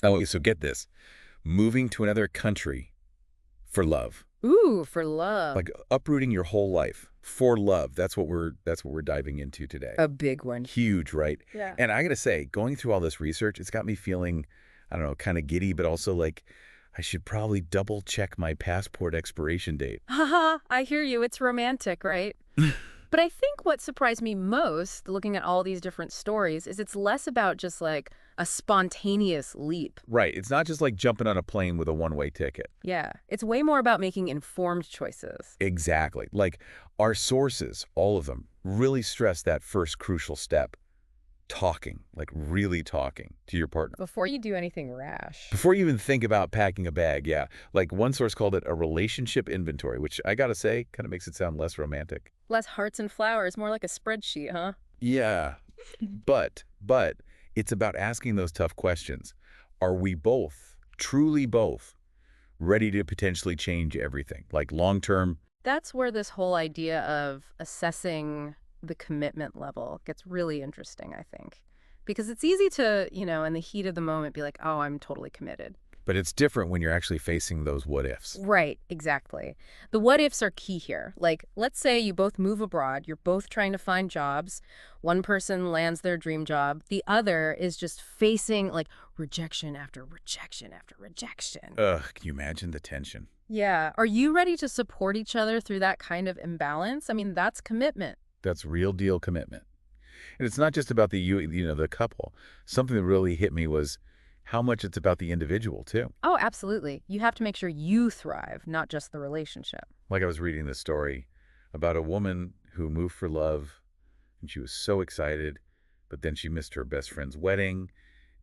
Oh, so get this. Moving to another country for love. Ooh, for love. Like uprooting your whole life for love. That's what we're diving into today. A big one. Huge, right? Yeah. And I got to say, going through all this research, it's got me feeling, I don't know, kind of giddy, but also like I should probably double check my passport expiration date. Haha, I hear you. It's romantic, right? But I think what surprised me most, looking at all these different stories, is it's less about just like a spontaneous leap. Right. It's not just like jumping on a plane with a one-way ticket. Yeah, it's way more about making informed choices. Exactly. Like our sources, all of them, really stress that first crucial step. Talking, like really talking to your partner. Before you do anything rash. Before you even think about packing a bag, yeah. Like one source called it a relationship inventory, which I gotta say kind of makes it sound less romantic. Less hearts and flowers, more like a spreadsheet, huh? Yeah, but it's about asking those tough questions. Are we both, truly both, ready to potentially change everything? Like long-term. That's where this whole idea of assessing the commitment level gets really interesting, I think. Because it's easy to, in the heat of the moment be like, oh, I'm totally committed. But it's different when you're actually facing those what ifs. Right, exactly. The what ifs are key here. Like, let's say you both move abroad, you're both trying to find jobs. One person lands their dream job, the other is just facing like rejection after rejection after rejection. Ugh, can you imagine the tension? Yeah. Are you ready to support each other through that kind of imbalance? I mean, that's commitment. That's real deal commitment. And it's not just about the couple. Something that really hit me was how much it's about the individual too. Oh, absolutely. You have to make sure you thrive, not just the relationship. Like I was reading this story about a woman who moved for love and she was so excited, but then she missed her best friend's wedding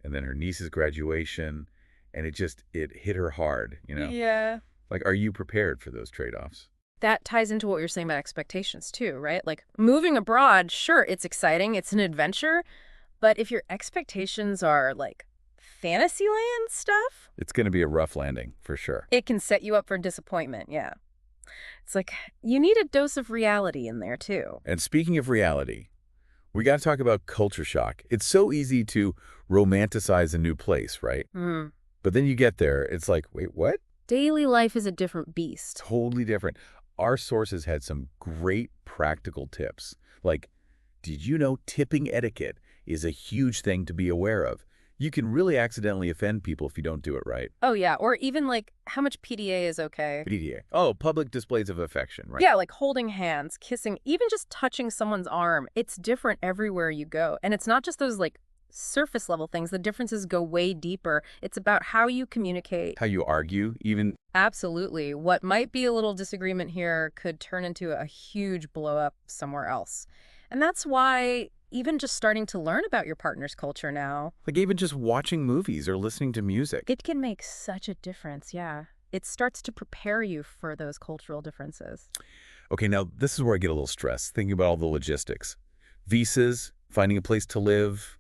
and then her niece's graduation and it hit her hard. Yeah. Like, are you prepared for those trade-offs? That ties into what you're saying about expectations too, right? Like moving abroad, sure, it's exciting, it's an adventure, but if your expectations are like Fantasyland stuff, It's going to be a rough landing for sure. it can set you up for disappointment, yeah. It's like you need a dose of reality in there too. And speaking of reality, we got to talk about culture shock. It's so easy to romanticize a new place, right? Mm. But then you get there, it's like, wait, what? Daily life is a different beast. Totally different. Our sources had some great practical tips. Like, did you know tipping etiquette is a huge thing to be aware of? You can really accidentally offend people if you don't do it right. Oh yeah, or even like how much PDA is okay. PDA. Oh, public displays of affection, right? Yeah, like holding hands, kissing, even just touching someone's arm. It's different everywhere you go. And it's not just those like surface level things. The differences go way deeper. It's about how you communicate. How you argue, even. Absolutely. What might be a little disagreement here could turn into a huge blow up somewhere else. And that's why even just starting to learn about your partner's culture now, Like even just watching movies or listening to music. it can make such a difference. Yeah. It starts to prepare you for those cultural differences. Okay, now this is where I get a little stressed, thinking about all the logistics. Visas, finding a place to live,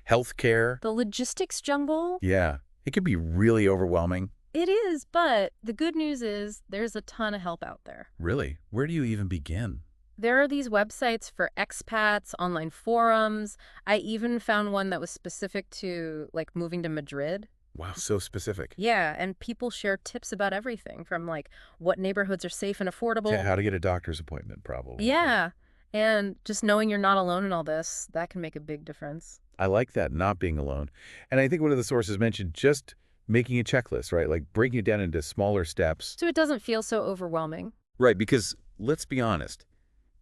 healthcare. The logistics jungle, Yeah, it could be really overwhelming. it is, but the good news is there's a ton of help out there. Really, where do you even begin? There are these websites for expats, online forums. I even found one that was specific to like moving to Madrid. Wow, so specific. Yeah, and people share tips about everything from like what neighborhoods are safe and affordable. Yeah, how to get a doctor's appointment, probably. Yeah, and just knowing you're not alone in all this, that can make a big difference. I like that, not being alone. And I think one of the sources mentioned just making a checklist, right? Like breaking it down into smaller steps. So it doesn't feel so overwhelming. Right, because let's be honest,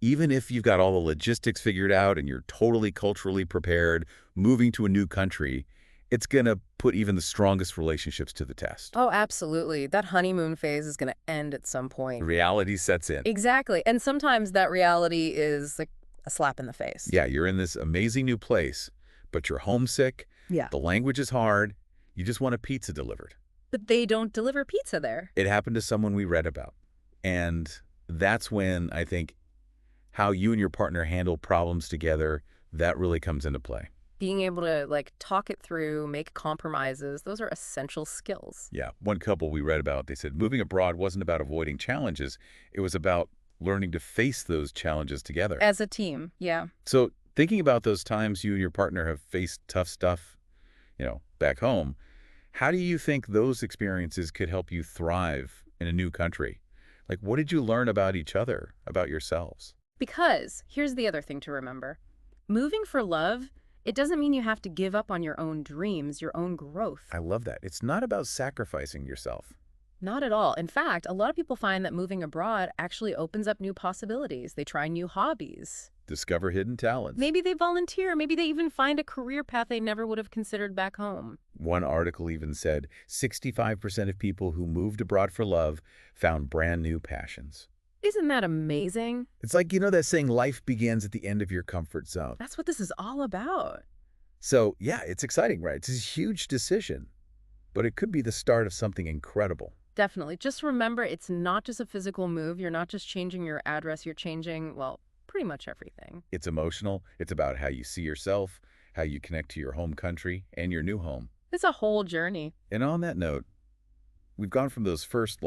even if you've got all the logistics figured out and you're totally culturally prepared, moving to a new country, it's going to put even the strongest relationships to the test. Oh, absolutely. That honeymoon phase is going to end at some point. Reality sets in. Exactly. And sometimes that reality is like a slap in the face. Yeah, you're in this amazing new place, but you're homesick. Yeah. The language is hard. You just want a pizza delivered. But they don't deliver pizza there. It happened to someone we read about. And that's when I think how you and your partner handle problems together, that really comes into play. Being able to like talk it through, make compromises, those are essential skills. Yeah, one couple we read about, they said moving abroad wasn't about avoiding challenges. It was about learning to face those challenges together. As a team, yeah. So thinking about those times you and your partner have faced tough stuff, back home, How do you think those experiences could help you thrive in a new country? Like, what did you learn about each other, about yourselves? Because here's the other thing to remember. Moving for love, it doesn't mean you have to give up on your own dreams, your own growth. I love that. It's not about sacrificing yourself. Not at all. In fact, a lot of people find that moving abroad actually opens up new possibilities. They try new hobbies. Discover hidden talents. Maybe they volunteer. Maybe they even find a career path they never would have considered back home. One article even said 65% of people who moved abroad for love found brand new passions. Isn't that amazing? It's like, that saying, life begins at the end of your comfort zone. That's what this is all about. So, yeah, it's exciting, right? It's a huge decision, but it could be the start of something incredible. Definitely. Just remember, it's not just a physical move. You're not just changing your address. You're changing, well, pretty much everything. It's emotional. It's about how you see yourself, how you connect to your home country and your new home. It's a whole journey. And on that note, we've gone from those first,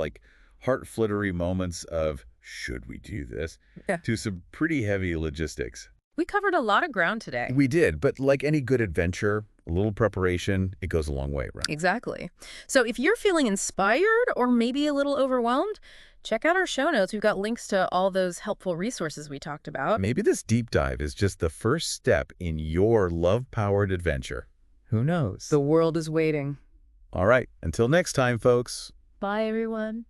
heart-flittery moments of, should we do this, Yeah. to some pretty heavy logistics. We covered a lot of ground today. We did, but like any good adventure, a little preparation, it goes a long way, right? Exactly. So if you're feeling inspired or maybe a little overwhelmed, check out our show notes. We've got links to all those helpful resources we talked about. Maybe this deep dive is just the first step in your love-powered adventure. Who knows? The world is waiting. All right, until next time, folks. Bye, everyone.